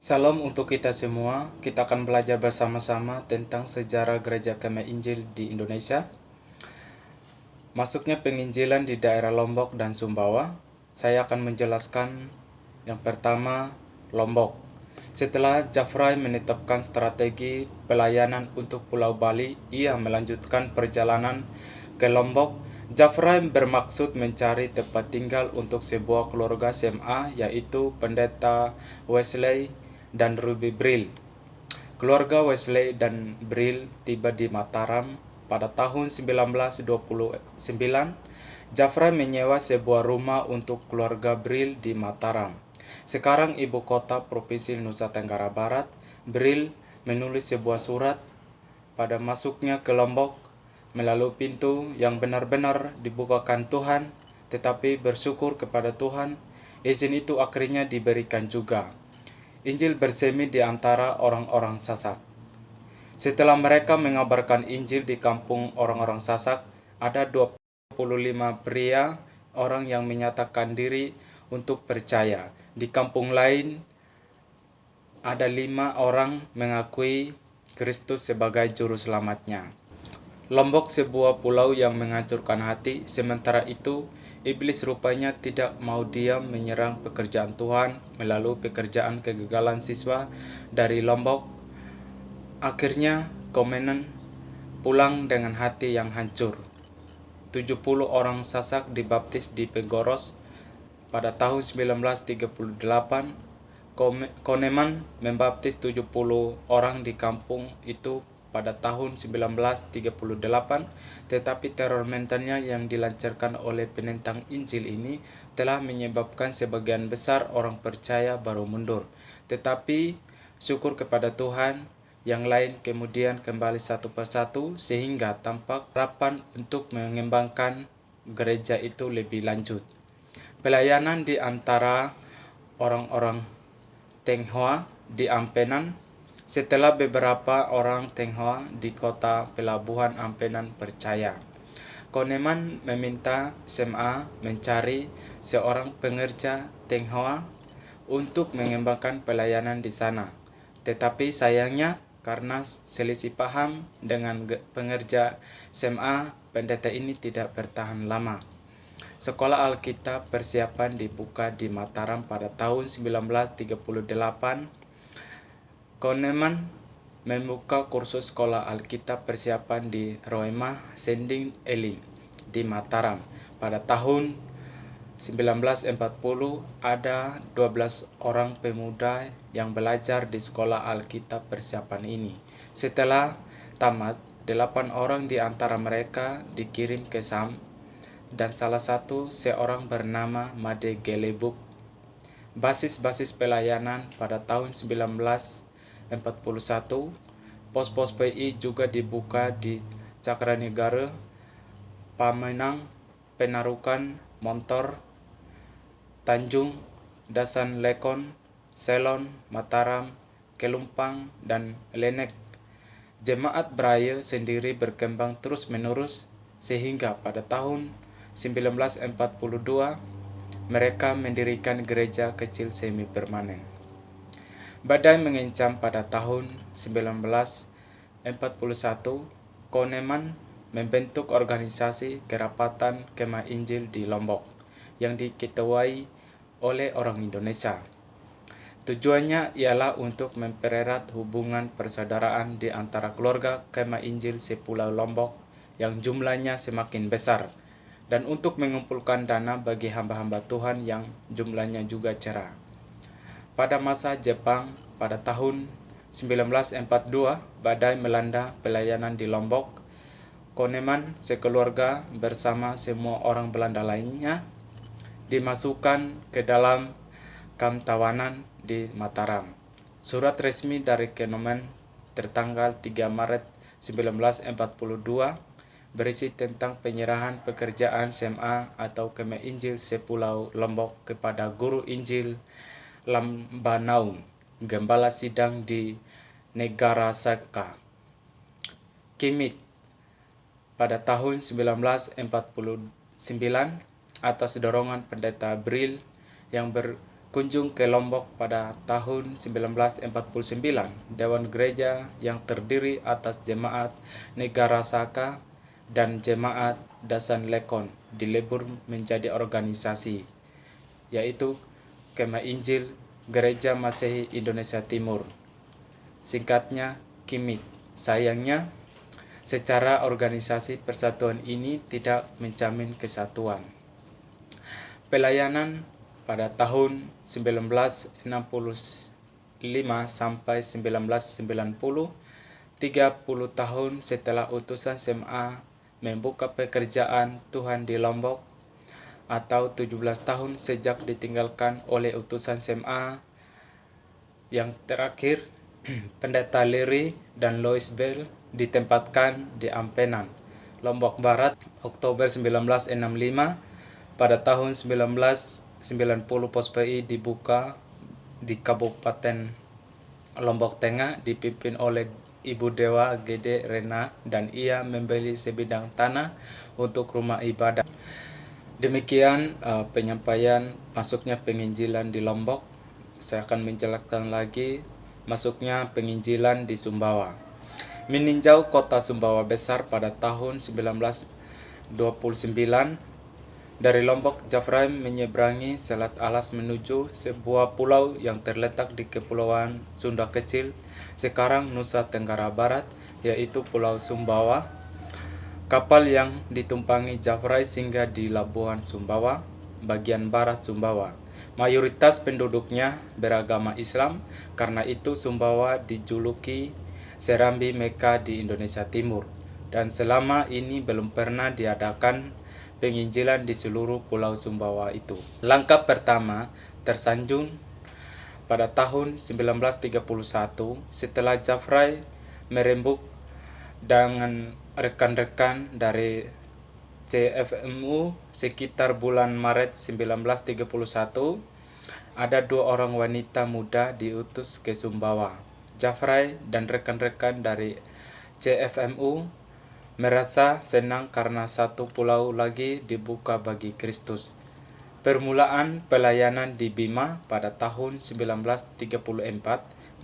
Salam untuk kita semua. Kita akan belajar bersama-sama tentang sejarah Gereja Kemah Injil di Indonesia. Masuknya penginjilan di daerah Lombok dan Sumbawa. Saya akan menjelaskan yang pertama, Lombok. Setelah Jafrai menetapkan strategi pelayanan untuk Pulau Bali, ia melanjutkan perjalanan ke Lombok. Jafrai bermaksud mencari tempat tinggal untuk sebuah keluarga SMA, yaitu Pendeta Wesley dan Ruby Brill. Keluarga Wesley dan Brill tiba di Mataram pada tahun 1929. Jafrai menyewa sebuah rumah untuk keluarga Brill di Mataram, sekarang ibu kota Provinsi Nusa Tenggara Barat. Brill menulis sebuah surat pada masuknya ke Lombok melalui pintu yang benar-benar dibukakan Tuhan, tetapi bersyukur kepada Tuhan, izin itu akhirnya diberikan juga. Injil bersemi di antara orang-orang Sasak. Setelah mereka mengabarkan Injil di kampung orang-orang Sasak, ada 25 pria orang yang menyatakan diri untuk percaya. Di kampung lain, ada 5 orang mengakui Kristus sebagai juru selamatnya. Lombok sebuah pulau yang menghancurkan hati. Sementara itu, iblis rupanya tidak mau diam menyerang pekerjaan Tuhan melalui pekerjaan kegagalan siswa dari Lombok. Akhirnya, komandan pulang dengan hati yang hancur. 70 orang Sasak dibaptis di Pegoros pada tahun 1938. Koneman membaptis 70 orang di kampung itu pada tahun 1938, tetapi teror mentalnya yang dilancarkan oleh penentang Injil ini telah menyebabkan sebagian besar orang percaya baru mundur. Tetapi syukur kepada Tuhan, yang lain kemudian kembali satu persatu sehingga tampak harapan untuk mengembangkan gereja itu lebih lanjut. Pelayanan di antara orang-orang Tionghoa di Ampenan. Setelah beberapa orang Tionghoa di kota pelabuhan Ampenan percaya, Koneman meminta SMA mencari seorang pengerja Tionghoa untuk mengembangkan pelayanan di sana. Tetapi sayangnya, karena selisih paham dengan pengerja SMA, pendeta ini tidak bertahan lama. Sekolah Alkitab persiapan dibuka di Mataram pada tahun 1938. Koneman membuka kursus sekolah Alkitab persiapan di Roemah Sending Elim di Mataram. Pada tahun 1940 ada 12 orang pemuda yang belajar di sekolah Alkitab persiapan ini. Setelah tamat, 8 orang di antara mereka dikirim ke Sam, dan salah satu seorang bernama Made Gelebuk. Basis-basis pelayanan pada tahun 1941, pos-pos PI juga dibuka di Cakranegara, Pamenang, Penarukan, Montor, Tanjung, Dasan Lekon, Selon, Mataram, Kelumpang, dan Lenek. Jemaat Braya sendiri berkembang terus-menerus sehingga pada tahun 1942 mereka mendirikan gereja kecil semi permanen. Badai mengancam pada tahun 1941. Koneman membentuk organisasi Kerapatan Kemah Injil di Lombok yang diketuai oleh orang Indonesia. Tujuannya ialah untuk mempererat hubungan persaudaraan di antara keluarga Kemah Injil sepulau Lombok yang jumlahnya semakin besar, dan untuk mengumpulkan dana bagi hamba-hamba Tuhan yang jumlahnya juga cerah. Pada masa Jepang pada tahun 1942, badai melanda pelayanan di Lombok. Koneman sekeluarga bersama semua orang Belanda lainnya dimasukkan ke dalam kamp tawanan di Mataram. Surat resmi dari Koneman tertanggal 3 Maret 1942 berisi tentang penyerahan pekerjaan SMA atau Kemah Injil sepulau Lombok kepada guru Injil Lambanaum, gembala sidang di Negarasaka, Kimit. Pada tahun 1949, atas dorongan pendeta Brill yang kunjung ke Lombok pada tahun 1949. Dewan Gereja yang terdiri atas Jemaat Negara Saka dan Jemaat Dasan Lekon dilebur menjadi organisasi, yaitu Kemah Injil Gereja Masehi Indonesia Timur, singkatnya KIMIT. Sayangnya, secara organisasi persatuan ini tidak menjamin kesatuan. Pelayanan pada tahun 1965 sampai 1990, 30 tahun setelah utusan SMA membuka pekerjaan Tuhan di Lombok, atau 17 tahun sejak ditinggalkan oleh utusan SMA yang terakhir, Pendeta Leary dan Lois Bell ditempatkan di Ampenan, Lombok Barat, Oktober 1965. Pada tahun 1990 Pos PI dibuka di Kabupaten Lombok Tengah, dipimpin oleh Ibu Dewa Gede Rena, dan ia membeli sebidang tanah untuk rumah ibadah. Demikian penyampaian masuknya penginjilan di Lombok. Saya akan menjelaskan lagi masuknya penginjilan di Sumbawa. Meninjau kota Sumbawa Besar pada tahun 1929, dari Lombok, Jafrai menyeberangi Selat Alas menuju sebuah pulau yang terletak di Kepulauan Sunda Kecil, sekarang Nusa Tenggara Barat, yaitu Pulau Sumbawa. Kapal yang ditumpangi Jafrai singgah di Labuhan Sumbawa, bagian barat Sumbawa. Mayoritas penduduknya beragama Islam, karena itu Sumbawa dijuluki Serambi Mekah di Indonesia Timur, dan selama ini belum pernah diadakan penginjilan di seluruh Pulau Sumbawa itu. Langkah pertama tersanjung pada tahun 1931 setelah Jafrai merembuk dengan rekan-rekan dari CFMU sekitar bulan Maret 1931. Ada 2 orang wanita muda diutus ke Sumbawa. Jafrai dan rekan-rekan dari CFMU merasa senang karena satu pulau lagi dibuka bagi Kristus. Permulaan pelayanan di Bima pada tahun 1934,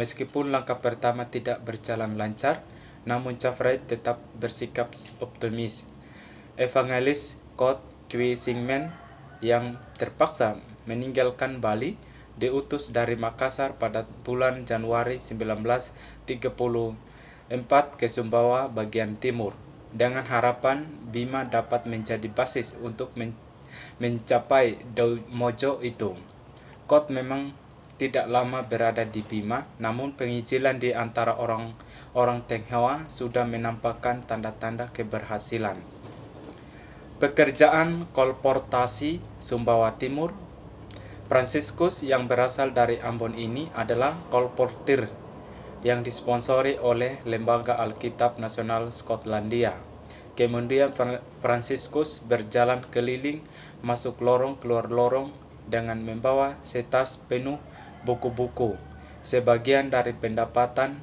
meskipun langkah pertama tidak berjalan lancar, namun Jafrai tetap bersikap optimis. Evangelis Kot Kwi Singmen yang terpaksa meninggalkan Bali diutus dari Makassar pada bulan Januari 1934 ke Sumbawa bagian timur, dengan harapan Bima dapat menjadi basis untuk mencapai Mojo itu. Kot memang tidak lama berada di Bima, namun penginjilan di antara orang Tionghoa sudah menampakkan tanda-tanda keberhasilan. Pekerjaan kolportasi Sumbawa Timur. Fransiskus yang berasal dari Ambon ini adalah kolportir yang disponsori oleh Lembaga Alkitab Nasional Skotlandia. Kemudian Fransiskus berjalan keliling, masuk lorong keluar lorong dengan membawa setas penuh buku-buku. Sebagian dari pendapatan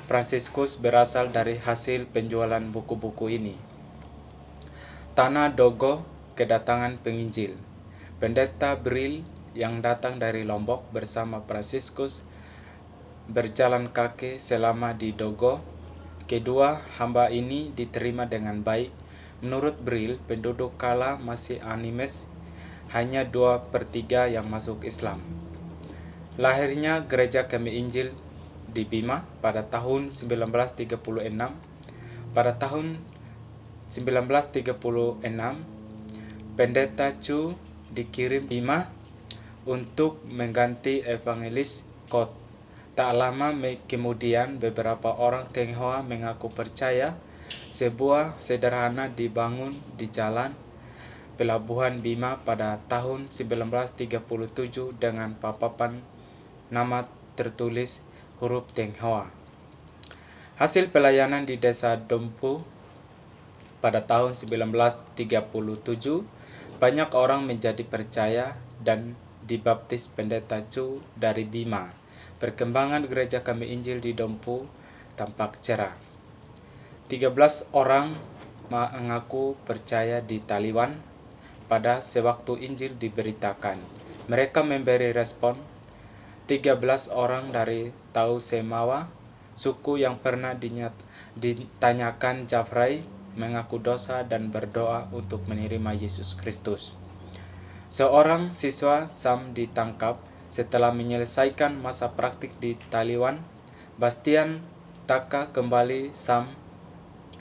Fransiskus berasal dari hasil penjualan buku-buku ini. Tanah Dogo, kedatangan penginjil. Pendeta Bril yang datang dari Lombok bersama Fransiskus berjalan kaki selama di Dogo. Kedua hamba ini diterima dengan baik. Menurut Bril, penduduk kala masih animes, hanya 2/3 yang masuk Islam. Lahirnya Gereja Kami Injil di Bima pada tahun 1936. Pada tahun 1936, Pendeta Chu dikirim Bima untuk mengganti Evangelis Kot. Tak lama kemudian beberapa orang Tionghoa mengaku percaya. Sebuah sederhana dibangun di jalan Pelabuhan Bima pada tahun 1937 dengan papan nama tertulis huruf Tionghoa. Hasil pelayanan di Desa Dompu pada tahun 1937, banyak orang menjadi percaya dan dibaptis Pendeta Chu dari Bima. Perkembangan Gereja Kami Injil di Dompu tampak cerah. 13 orang mengaku percaya di Taliwan pada sewaktu Injil diberitakan. Mereka memberi respon. 13 orang dari Tau Semawa, suku yang pernah ditanyakan Jafrai, mengaku dosa dan berdoa untuk menerima Yesus Kristus. Seorang siswa Sam ditangkap setelah menyelesaikan masa praktik di Taliwan. Bastian Taka kembali Sam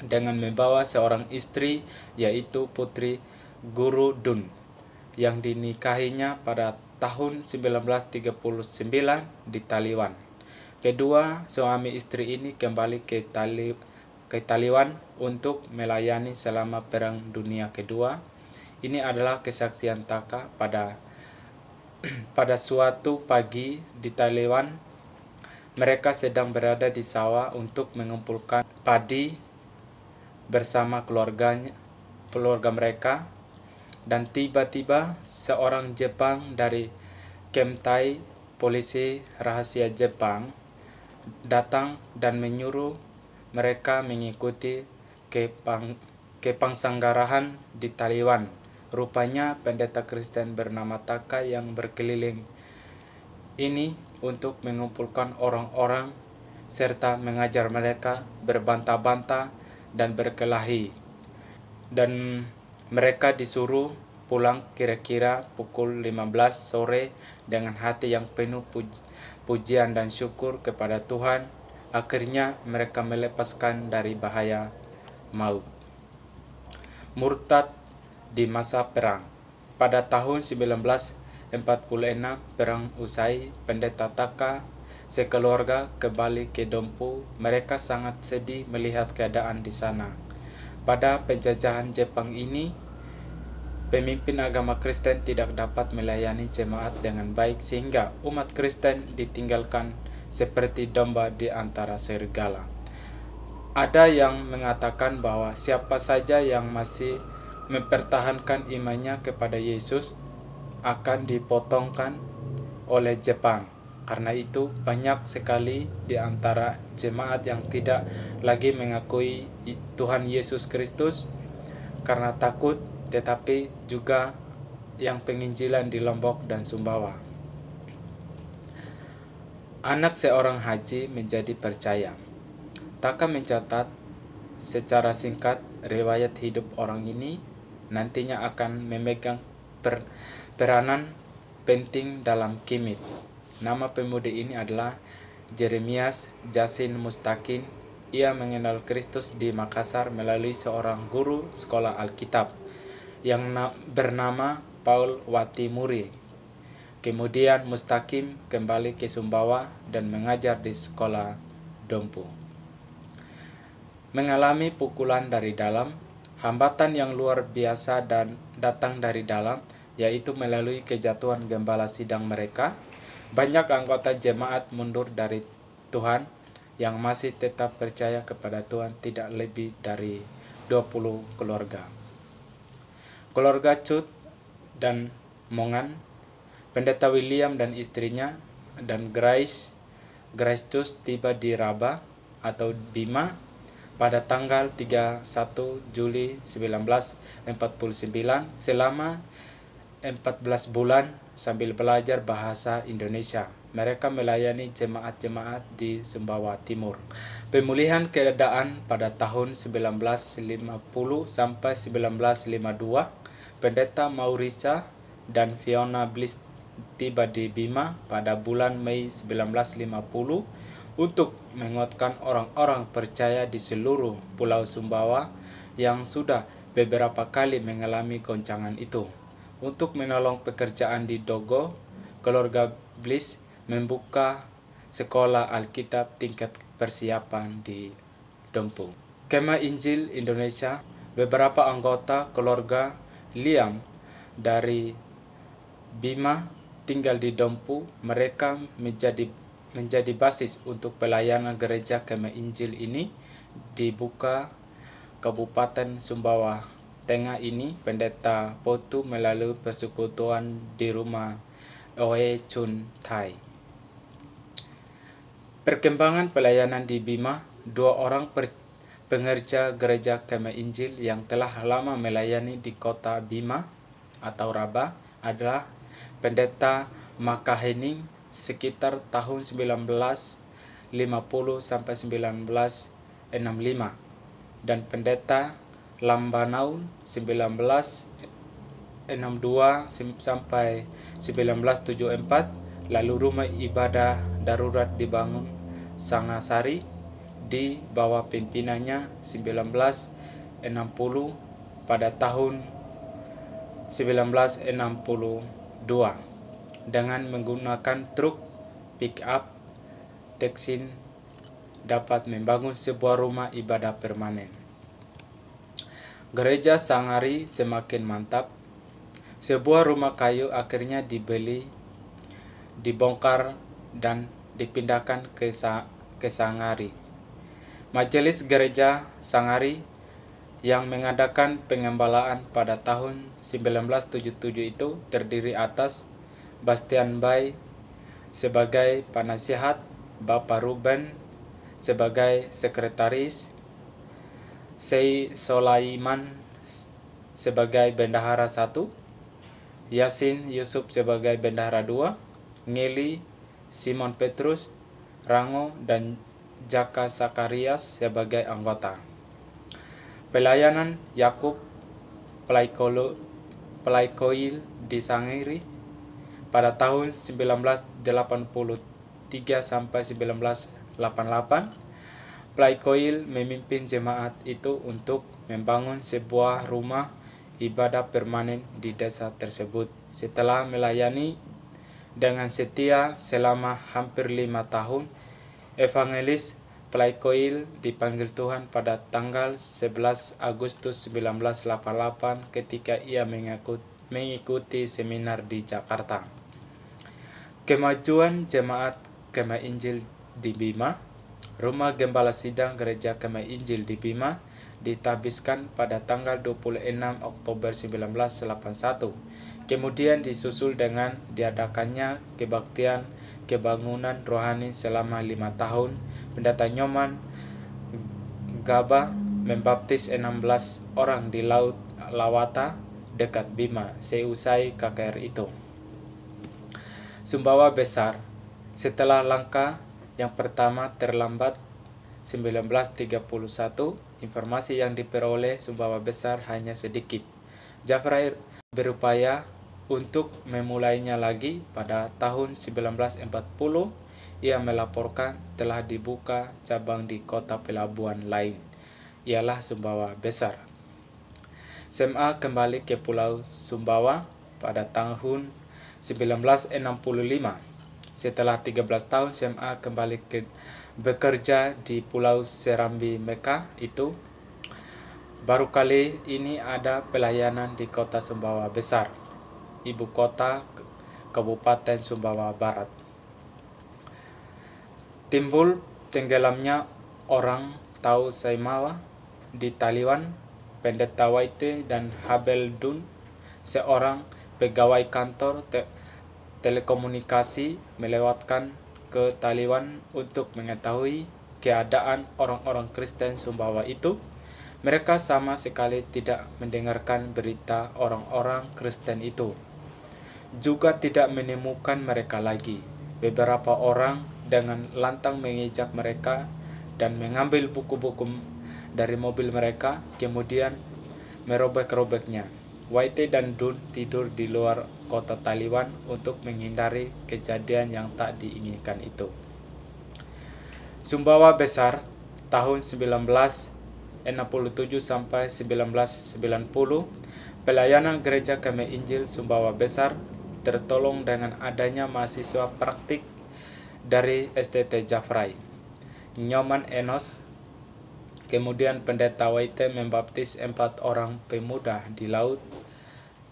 dengan membawa seorang istri, yaitu Putri Guru Dun, yang dinikahinya pada tahun 1939 di Taliwan. Kedua suami istri ini kembali ke Taliwan untuk melayani selama Perang Dunia Kedua. Ini adalah kesaksian Taka pada suatu pagi di Taliwan. Mereka sedang berada di sawah untuk mengumpulkan padi bersama keluarga mereka, dan tiba-tiba seorang Jepang dari Kemtai, polisi rahasia Jepang, datang dan menyuruh mereka mengikuti kepangsanggaran di Taliwan. Rupanya pendeta Kristen bernama Taka yang berkeliling ini untuk mengumpulkan orang-orang serta mengajar mereka berbantah-bantah dan berkelahi. Dan mereka disuruh pulang kira-kira pukul 15 sore dengan hati yang penuh pujian dan syukur kepada Tuhan. Akhirnya mereka melepaskan dari bahaya maut. Murtad di masa perang. Pada tahun 1946 perang usai, pendeta Taka sekeluarga kembali ke Dompu. Mereka sangat sedih melihat keadaan di sana. Pada penjajahan Jepang ini, pemimpin agama Kristen tidak dapat melayani jemaat dengan baik, sehingga umat Kristen ditinggalkan seperti domba di antara serigala. Ada yang mengatakan bahwa siapa saja yang masih mempertahankan imannya kepada Yesus akan dipotongkan oleh Jepang. Karena itu, banyak sekali di antara jemaat yang tidak lagi mengakui Tuhan Yesus Kristus karena takut, tetapi juga yang penginjilan di Lombok dan Sumbawa. Anak seorang haji menjadi percaya. Taka mencatat secara singkat riwayat hidup orang ini. Nantinya akan memegang peranan penting dalam Kimit. Nama pemuda ini adalah Jeremias Jasin Mustaqim. Ia mengenal Kristus di Makassar melalui seorang guru sekolah Alkitab yang bernama Paul Watimuri. Kemudian Mustaqim kembali ke Sumbawa dan mengajar di sekolah Dompu. Mengalami pukulan dari dalam. Hambatan yang luar biasa dan datang dari dalam, yaitu melalui kejatuhan gembala sidang mereka. Banyak anggota jemaat mundur dari Tuhan yang masih tetap percaya kepada Tuhan, tidak lebih dari 20 keluarga. Keluarga Cut dan Mongan, pendeta William dan istrinya, dan Grace tiba di Raba atau Bima pada tanggal 31 Juli 1949 selama 14 bulan sambil belajar bahasa Indonesia. Mereka melayani jemaat-jemaat di Sumbawa Timur. Pemulihan keadaan pada tahun 1950 sampai 1952, pendeta Maurice dan Fiona Bliss tiba di Bima pada bulan Mei 1950 untuk menguatkan orang-orang percaya di seluruh Pulau Sumbawa yang sudah beberapa kali mengalami goncangan itu. Untuk menolong pekerjaan di Dogo, keluarga Bliss membuka sekolah Alkitab tingkat persiapan di Dompu. Kemah Injil Indonesia, beberapa anggota keluarga Liam dari Bima tinggal di Dompu. Mereka menjadi basis untuk pelayanan gereja Kemah Injil ini dibuka Kabupaten Sumbawa Tengah ini. Pendeta Potu melalui persekutuan di rumah Oe Chun Thai. Perkembangan pelayanan di Bima. 2 orang pengerja gereja Kemah Injil yang telah lama melayani di kota Bima atau Raba adalah Pendeta Makahening sekitar tahun 1950 sampai 1965, dan Pendeta Lambanau 1962 sampai 1974. Lalu rumah ibadah darurat dibangun Sangasari di bawah pimpinannya 1960 pada tahun 1962 dengan menggunakan truk pick-up Teksin dapat membangun sebuah rumah ibadah permanen. Gereja Sangari semakin mantap. Sebuah rumah kayu akhirnya dibongkar dan dipindahkan ke Sangari. Majelis Gereja Sangari yang mengadakan pengembalaan pada tahun 1977 itu terdiri atas Bastian Bay sebagai penasihat, Bapak Ruben sebagai sekretaris, Sei Solaiman sebagai bendahara 1, Yasin Yusuf sebagai bendahara 2, Ngeli, Simon Petrus, Rango, dan Jaka Sakarias sebagai anggota. Pelayanan Yakub Pelaikoil di Sangiri pada tahun 1983 sampai 1988. Pelaikoil memimpin jemaat itu untuk membangun sebuah rumah ibadah permanen di desa tersebut. Setelah melayani dengan setia selama hampir 5 tahun, Evangelis Pelaikoil dipanggil Tuhan pada tanggal 11 Agustus 1988 ketika ia mengikuti seminar di Jakarta. Kemajuan Jemaat Kemah Injil di Bima. Rumah Gembala Sidang Gereja Kemah Injil di Bima ditabiskan pada tanggal 26 Oktober 1981. Kemudian disusul dengan diadakannya kebaktian kebangunan rohani selama 5 tahun. Pendeta Nyoman Gaba membaptis 16 orang di Laut Lawata dekat Bima seusai KKR itu. Sumbawa besar. Setelah langkah yang pertama terlambat 1931, informasi yang diperoleh Sumbawa besar hanya sedikit. Jafrai berupaya untuk memulainya lagi. Pada tahun 1940, ia melaporkan telah dibuka cabang di kota pelabuhan lain, ialah Sumbawa besar. SMA kembali ke Pulau Sumbawa pada tahun 1965. Setelah 13 tahun SMA kembali bekerja di Pulau Serambi Mekah itu. Baru kali ini ada pelayanan di kota Sumbawa besar, ibu kota Kabupaten Sumbawa Barat. Timbul tenggelamnya orang Tau Saimawa di Taliwan. Pendeta Waite dan Habel Dun, seorang pegawai kantor telekomunikasi, melewatkan ke Taliwan untuk mengetahui keadaan orang-orang Kristen Sumbawa itu. Mereka sama sekali tidak mendengarkan berita orang-orang Kristen itu, juga tidak menemukan mereka lagi. Beberapa orang dengan lantang mengejek mereka dan mengambil buku-buku dari mobil mereka, kemudian merobek-robeknya. Waite dan Dun tidur di luar kota Taliwan untuk menghindari kejadian yang tak diinginkan itu. Sumbawa besar tahun 1967 sampai 1990. Pelayanan Gereja Kemah Injil Sumbawa besar tertolong dengan adanya mahasiswa praktik dari STT Jafrai, Nyoman Enos. Kemudian Pendeta Waite membaptis 4 orang pemuda di laut.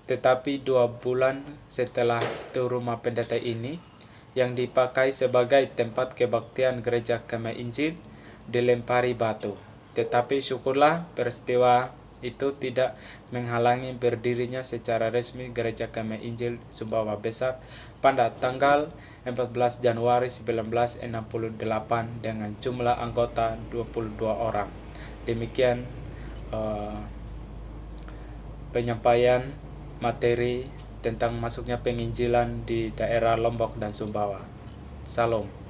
Tetapi 2 bulan setelah itu rumah pendeta ini, yang dipakai sebagai tempat kebaktian Gereja Kemah Injil, dilempari batu. Tetapi syukurlah peristiwa itu tidak menghalangi berdirinya secara resmi Gereja Kemah Injil Sumbawa besar pada tanggal 14 Januari 1968 dengan jumlah anggota 22 orang. Demikian penyampaian materi tentang masuknya penginjilan di daerah Lombok dan Sumbawa. Salam.